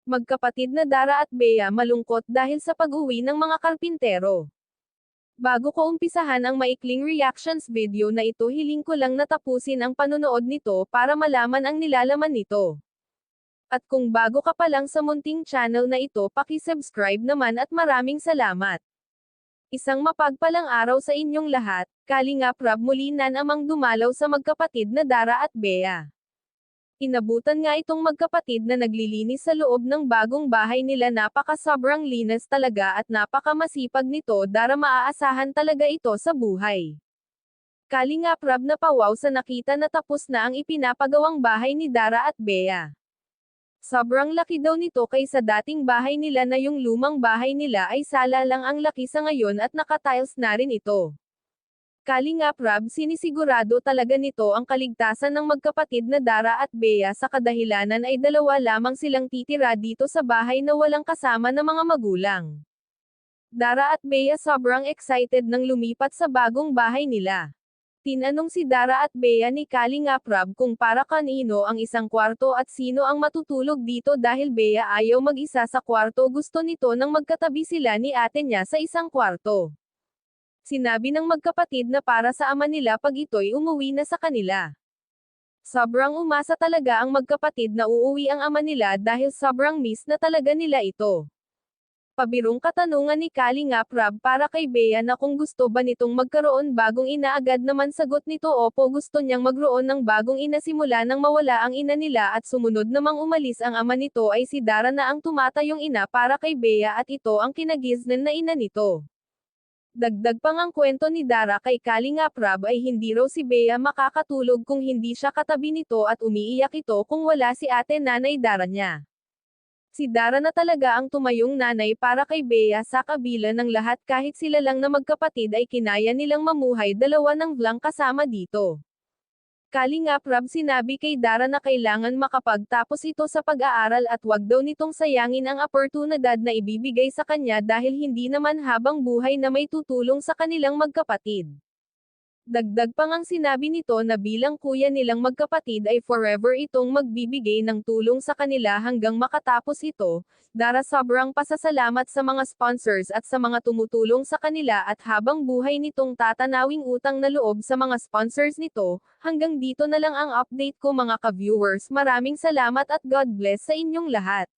Magkapatid na Dara at Bea malungkot dahil sa pag-uwi ng mga karpintero. Bago ko umpisahan ang maikling reactions video na ito, hiling ko lang na tapusin ang panonood nito para malaman ang nilalaman nito. At kung bago ka pa lang sa munting channel na ito, paki-subscribe naman at maraming salamat. Isang mapagpalang araw sa inyong lahat. Kalingap Rab muli namang dumalaw sa magkapatid na Dara at Bea. Inabutan nga itong magkapatid na naglilinis sa loob ng bagong bahay nila. Sobrang linis talaga at napakamasipag nito. Dara, maaasahan talaga ito sa buhay. Kalingap Rab napawaw sa nakita na tapos na ang ipinapagawang bahay ni Dara at Bea. Sobrang laki daw nito kaysa dating bahay nila na yung lumang bahay nila ay sala lang ang laki sa ngayon at naka-tiles na rin ito. Kalingap Rab, sinisigurado talaga nito ang kaligtasan ng magkapatid na Dara at Bea sa kadahilanan ay dalawa lamang silang titira dito sa bahay na walang kasama na mga magulang. Dara at Bea sobrang excited nang lumipat sa bagong bahay nila. Tinanong si Dara at Bea ni Kalingap Rab kung para kanino ang isang kwarto at sino ang matutulog dito dahil Bea ayaw mag-isa sa kwarto, gusto nito nang magkatabi sila ni ate niya sa isang kwarto. Sinabi ng magkapatid na para sa ama nila pag ito'y umuwi na sa kanila. Sobrang umasa talaga ang magkapatid na uuwi ang ama nila dahil sobrang miss na talaga nila ito. Pabirong katanungan ni Kalingap Rab para kay Bea na kung gusto ba nitong magkaroon bagong ina, agad naman sagot nito opo, gusto niyang magroon ng bagong ina simula nang mawala ang ina nila at sumunod namang umalis ang ama nito ay si Dara na ang tumatayong ina para kay Bea at ito ang kinagiznan na ina nito. Dagdag pang ang kwento ni Dara kay Kalingap Rab ay hindi raw si Bea makakatulog kung hindi siya katabi nito at umiiyak ito kung wala si ate nanay Dara niya. Si Dara na talaga ang tumayong nanay para kay Bea sa kabila ng lahat, kahit sila lang na magkapatid ay kinaya nilang mamuhay dalawa ng blank kasama dito. Kalingap Rab sinabi kay Dara na kailangan makapagtapos ito sa pag-aaral at wag daw nitong sayangin ang oportunidad na ibibigay sa kanya dahil hindi naman habang buhay na may tutulong sa kanilang magkapatid. Dagdag pang ang sinabi nito na bilang kuya nilang magkapatid ay forever itong magbibigay ng tulong sa kanila hanggang makatapos ito. Dara, sobrang pasasalamat sa mga sponsors at sa mga tumutulong sa kanila at habang buhay nitong tatanawing utang na loob sa mga sponsors nito. Hanggang dito na lang ang update ko mga ka-viewers. Maraming salamat at God bless sa inyong lahat.